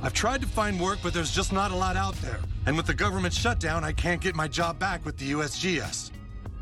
I've tried to find work, but there's just not a lot out there. And with the government shutdown, I can't get my job back with the USGS.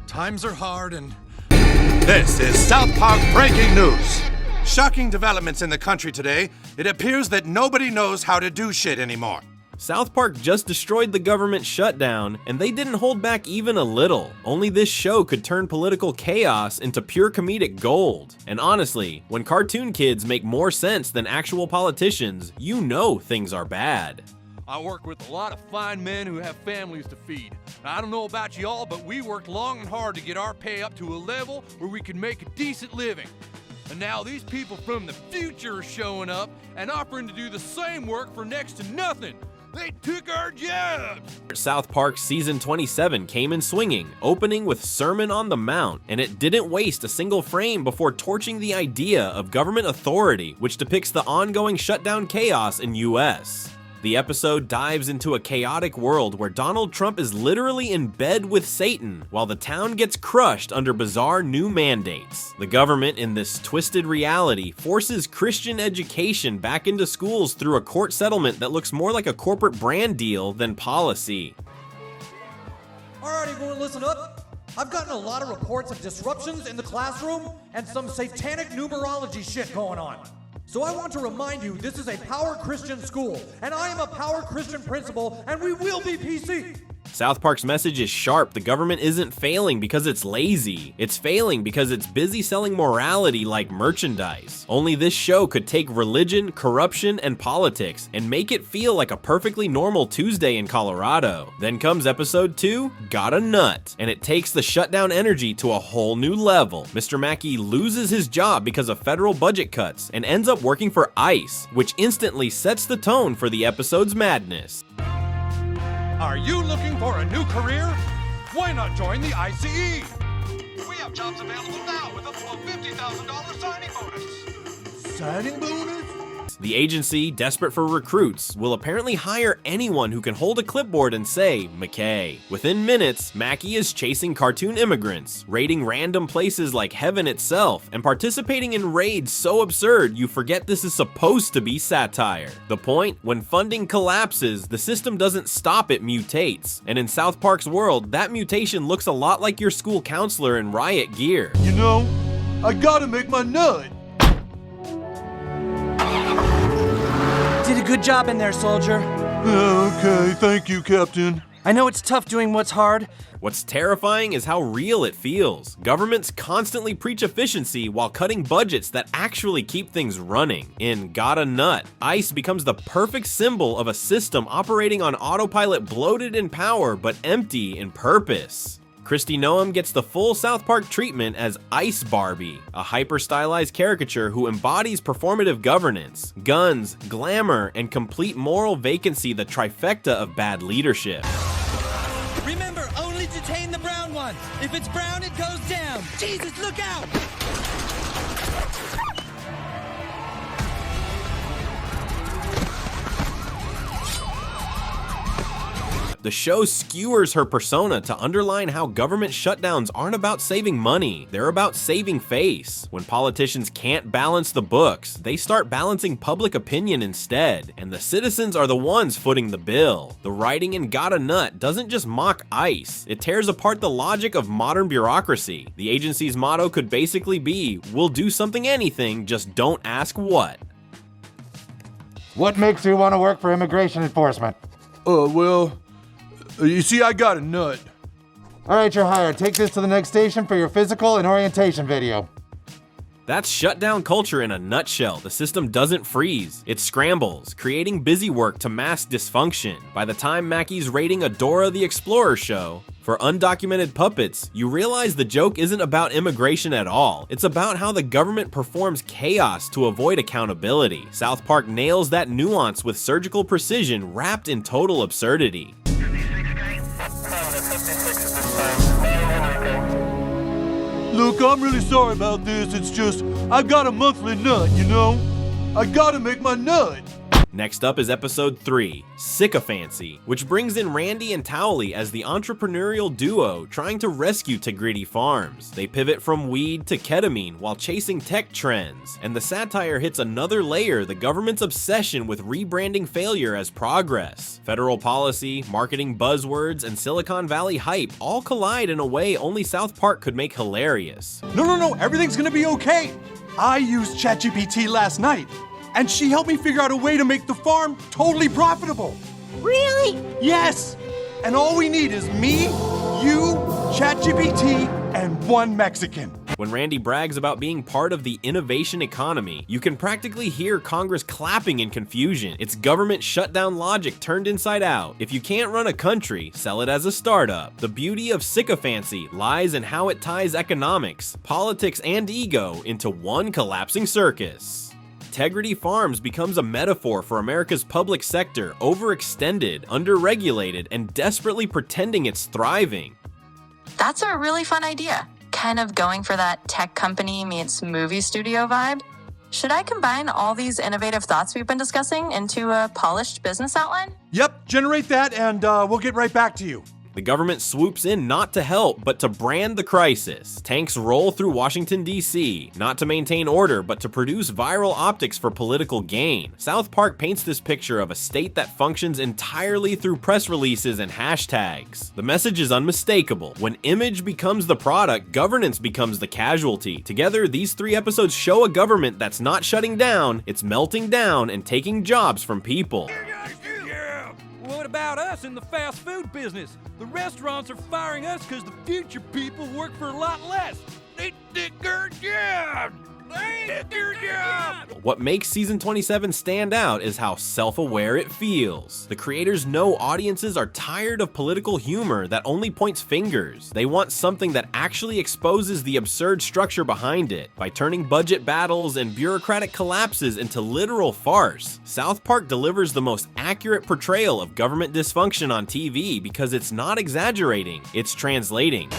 Times are hard and... This is South Park Breaking News. Shocking developments in the country today. It appears that nobody knows how to do shit anymore. South Park just destroyed the government shutdown, and they didn't hold back even a little. Only this show could turn political chaos into pure comedic gold. And honestly, when cartoon kids make more sense than actual politicians, you know things are bad. I work with a lot of fine men who have families to feed. I don't know about y'all, but we worked long and hard to get our pay up to a level where we could make a decent living. And now these people from the future are showing up and offering to do the same work for next to nothing. They took our jobs! South Park Season 27 came in swinging, opening with Sermon on the Mount, and it didn't waste a single frame before torching the idea of government authority, which depicts the ongoing shutdown chaos in US. The episode dives into a chaotic world where Donald Trump is literally in bed with Satan, while the town gets crushed under bizarre new mandates. The government in this twisted reality forces Christian education back into schools through a court settlement that looks more like a corporate brand deal than policy. Alright, everyone, listen up. I've gotten a lot of reports of disruptions in the classroom and some satanic numerology shit going on. So I want to remind you, this is a Power Christian school, and I am a Power Christian principal, and we will be PC. South Park's message is sharp. The government isn't failing because it's lazy. It's failing because it's busy selling morality like merchandise. Only this show could take religion, corruption, and politics and make it feel like a perfectly normal Tuesday in Colorado. Then comes episode 2, Got a Nut, and it takes the shutdown energy to a whole new level. Mr. Mackey loses his job because of federal budget cuts and ends up working for ICE, which instantly sets the tone for the episode's madness. Are you looking for a new career? Why not join the ICE? We have jobs available now with up to a $50,000 signing bonus. Signing bonus? The agency, desperate for recruits, will apparently hire anyone who can hold a clipboard and say, Mackey. Within minutes, Mackey is chasing cartoon immigrants, raiding random places like heaven itself, and participating in raids so absurd you forget this is supposed to be satire. The point? When funding collapses, the system doesn't stop, it mutates. And in South Park's world, that mutation looks a lot like your school counselor in riot gear. You know, I gotta make my nut. Did a good job in there, soldier. Okay, thank you, Captain. I know it's tough doing what's hard. What's terrifying is how real it feels. Governments constantly preach efficiency while cutting budgets that actually keep things running. In Got a Nut, ICE becomes the perfect symbol of a system operating on autopilot, bloated in power but empty in purpose. Kristi Noem gets the full South Park treatment as Ice Barbie, a hyper-stylized caricature who embodies performative governance, guns, glamour, and complete moral vacancy, the trifecta of bad leadership. Remember, only detain the brown one. If it's brown, it goes down. Jesus, look out! The show skewers her persona to underline how government shutdowns aren't about saving money, they're about saving face. When politicians can't balance the books, they start balancing public opinion instead, and the citizens are the ones footing the bill. The writing in Got a Nut doesn't just mock ICE, it tears apart the logic of modern bureaucracy. The agency's motto could basically be, we'll do something anything, just don't ask what. What makes you want to work for immigration enforcement? You see, I got a nut. All right, you're hired. Take this to the next station for your physical and orientation video. That's shutdown culture in a nutshell. The system doesn't freeze, it scrambles, creating busy work to mask dysfunction. By the time Mackey's raiding a Dora the Explorer show for undocumented puppets, you realize the joke isn't about immigration at all. It's about how the government performs chaos to avoid accountability. South Park nails that nuance with surgical precision wrapped in total absurdity. Look, I'm really sorry about this. It's just, I got a monthly nut, you know? I gotta make my nut. Next up is episode 3, Sycophancy, which brings in Randy and Towley as the entrepreneurial duo trying to rescue Tegrity Farms. They pivot from weed to ketamine while chasing tech trends, and the satire hits another layer: the government's obsession with rebranding failure as progress. Federal policy, marketing buzzwords, and Silicon Valley hype all collide in a way only South Park could make hilarious. No, everything's gonna be okay. I used ChatGPT last night, and she helped me figure out a way to make the farm totally profitable. Really? Yes! And all we need is me, you, ChatGPT, and one Mexican. When Randy brags about being part of the innovation economy, you can practically hear Congress clapping in confusion. It's government shutdown logic turned inside out. If you can't run a country, sell it as a startup. The beauty of Sycophancy lies in how it ties economics, politics, and ego into one collapsing circus. Tegrity Farms becomes a metaphor for America's public sector, overextended, underregulated, and desperately pretending it's thriving. That's a really fun idea. Kind of going for that tech company meets movie studio vibe. Should I combine all these innovative thoughts we've been discussing into a polished business outline? Yep, generate that and we'll get right back to you. The government swoops in not to help, but to brand the crisis. Tanks roll through Washington, D.C., not to maintain order, but to produce viral optics for political gain. South Park paints this picture of a state that functions entirely through press releases and hashtags. The message is unmistakable. When image becomes the product, governance becomes the casualty. Together, these 3 episodes show a government that's not shutting down, it's melting down and taking jobs from people. What about us in the fast food business? The restaurants are firing us because the future people work for a lot less. They did their job. What makes season 27 stand out is how self-aware it feels. The creators know audiences are tired of political humor that only points fingers. They want something that actually exposes the absurd structure behind it. By turning budget battles and bureaucratic collapses into literal farce, South Park delivers the most accurate portrayal of government dysfunction on TV because it's not exaggerating, it's translating.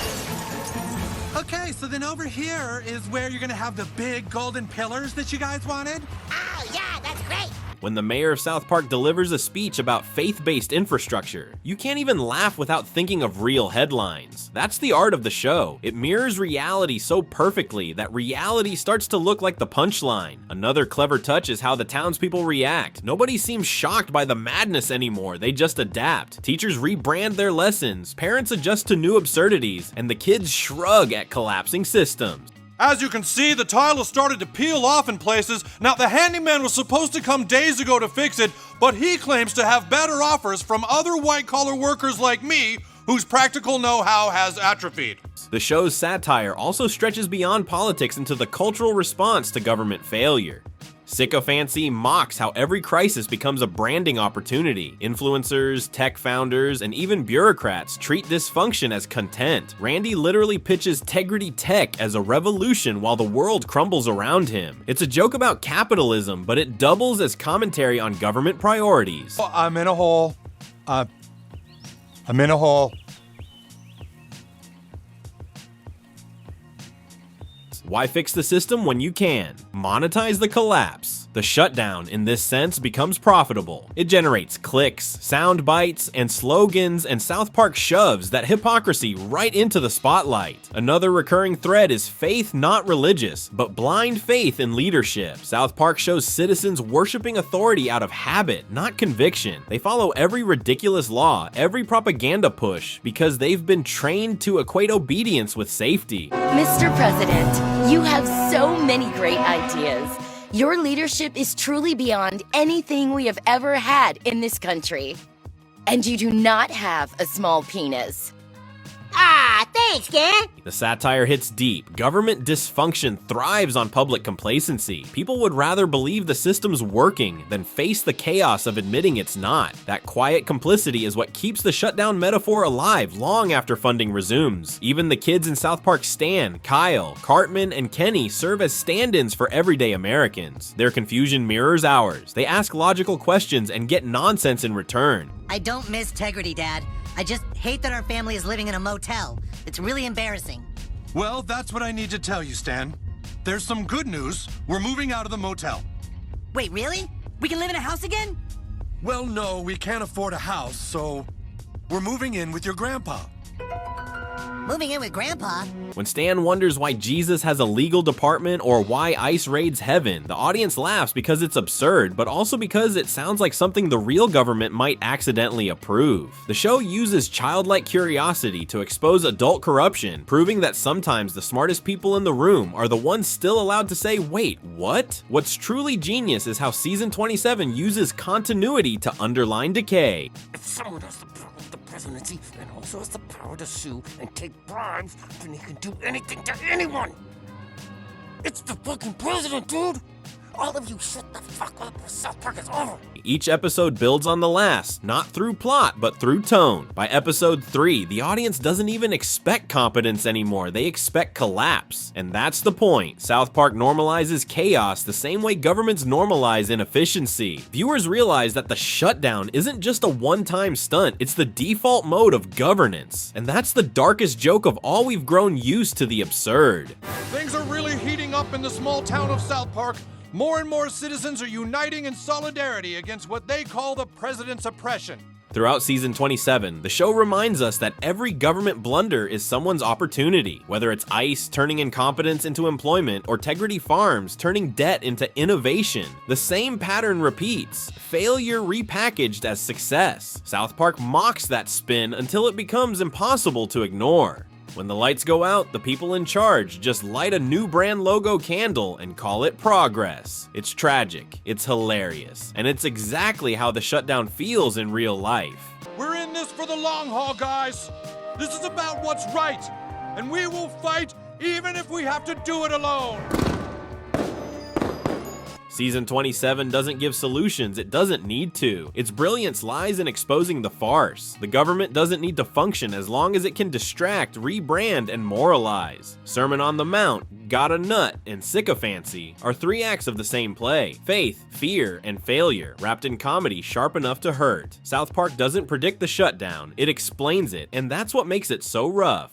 Okay, so then over here is where you're gonna have the big golden pillars that you guys wanted? Oh, yeah, that's great. When the mayor of South Park delivers a speech about faith-based infrastructure, you can't even laugh without thinking of real headlines. That's the art of the show. It mirrors reality so perfectly that reality starts to look like the punchline. Another clever touch is how the townspeople react. Nobody seems shocked by the madness anymore, they just adapt. Teachers rebrand their lessons, parents adjust to new absurdities, and the kids shrug at collapsing systems. As you can see, the tile has started to peel off in places. Now, the handyman was supposed to come days ago to fix it, but he claims to have better offers from other white-collar workers like me, whose practical know-how has atrophied. The show's satire also stretches beyond politics into the cultural response to government failure. Sycophancy mocks how every crisis becomes a branding opportunity. Influencers, tech founders, and even bureaucrats treat dysfunction as content. Randy literally pitches Tegrity Tech as a revolution while the world crumbles around him. It's a joke about capitalism, but it doubles as commentary on government priorities. Oh, I'm in a hole. I'm in a hole. Why fix the system when you can? Monetize the collapse. The shutdown, in this sense, becomes profitable. It generates clicks, sound bites, and slogans, and South Park shoves that hypocrisy right into the spotlight. Another recurring thread is faith not religious, but blind faith in leadership. South Park shows citizens worshiping authority out of habit, not conviction. They follow every ridiculous law, every propaganda push, because they've been trained to equate obedience with safety. Mr. President, you have so many great ideas. Your leadership is truly beyond anything we have ever had in this country. And you do not have a small penis. Ah, thanks, gang. The satire hits deep. Government dysfunction thrives on public complacency. People would rather believe the system's working than face the chaos of admitting it's not. That quiet complicity is what keeps the shutdown metaphor alive long after funding resumes. Even the kids in South Park Stan, Kyle, Cartman, and Kenny serve as stand-ins for everyday Americans. Their confusion mirrors ours. They ask logical questions and get nonsense in return. I don't miss Tegrity, Dad. I just hate that our family is living in a motel. It's really embarrassing. Well, that's what I need to tell you, Stan. There's some good news. We're moving out of the motel. Wait, really? We can live in a house again? Well, no, we can't afford a house, so we're moving in with your grandpa. Moving in with Grandpa? When Stan wonders why Jesus has a legal department or why ICE raids heaven, the audience laughs because it's absurd, but also because it sounds like something the real government might accidentally approve. The show uses childlike curiosity to expose adult corruption, proving that sometimes the smartest people in the room are the ones still allowed to say, wait, what? What's truly genius is how season 27 uses continuity to underline decay. If someone has the power of the presidency and also has the power to sue and take bribes, then he can do anything to anyone! It's the fucking president, dude! All of you shut the fuck up or South Park is over! Each episode builds on the last, not through plot, but through tone. By episode 3, the audience doesn't even expect competence anymore, they expect collapse. And that's the point. South Park normalizes chaos the same way governments normalize inefficiency. Viewers realize that the shutdown isn't just a one-time stunt, it's the default mode of governance. And that's the darkest joke of all we've grown used to the absurd. Things are really heating up in the small town of South Park. More and more citizens are uniting in solidarity against what they call the president's oppression. Throughout season 27, the show reminds us that every government blunder is someone's opportunity, whether it's ICE turning incompetence into employment or Tegrity Farms turning debt into innovation. The same pattern repeats, failure repackaged as success. South Park mocks that spin until it becomes impossible to ignore. When the lights go out, the people in charge just light a new brand logo candle and call it progress. It's tragic, it's hilarious, and it's exactly how the shutdown feels in real life. We're in this for the long haul, guys. This is about what's right, and we will fight even if we have to do it alone. Season 27 doesn't give solutions, it doesn't need to. Its brilliance lies in exposing the farce. The government doesn't need to function as long as it can distract, rebrand, and moralize. Sermon on the Mount, Got a Nut, and Sycophancy are 3 acts of the same play. Faith, fear, and failure, wrapped in comedy sharp enough to hurt. South Park doesn't predict the shutdown, it explains it, and that's what makes it so rough.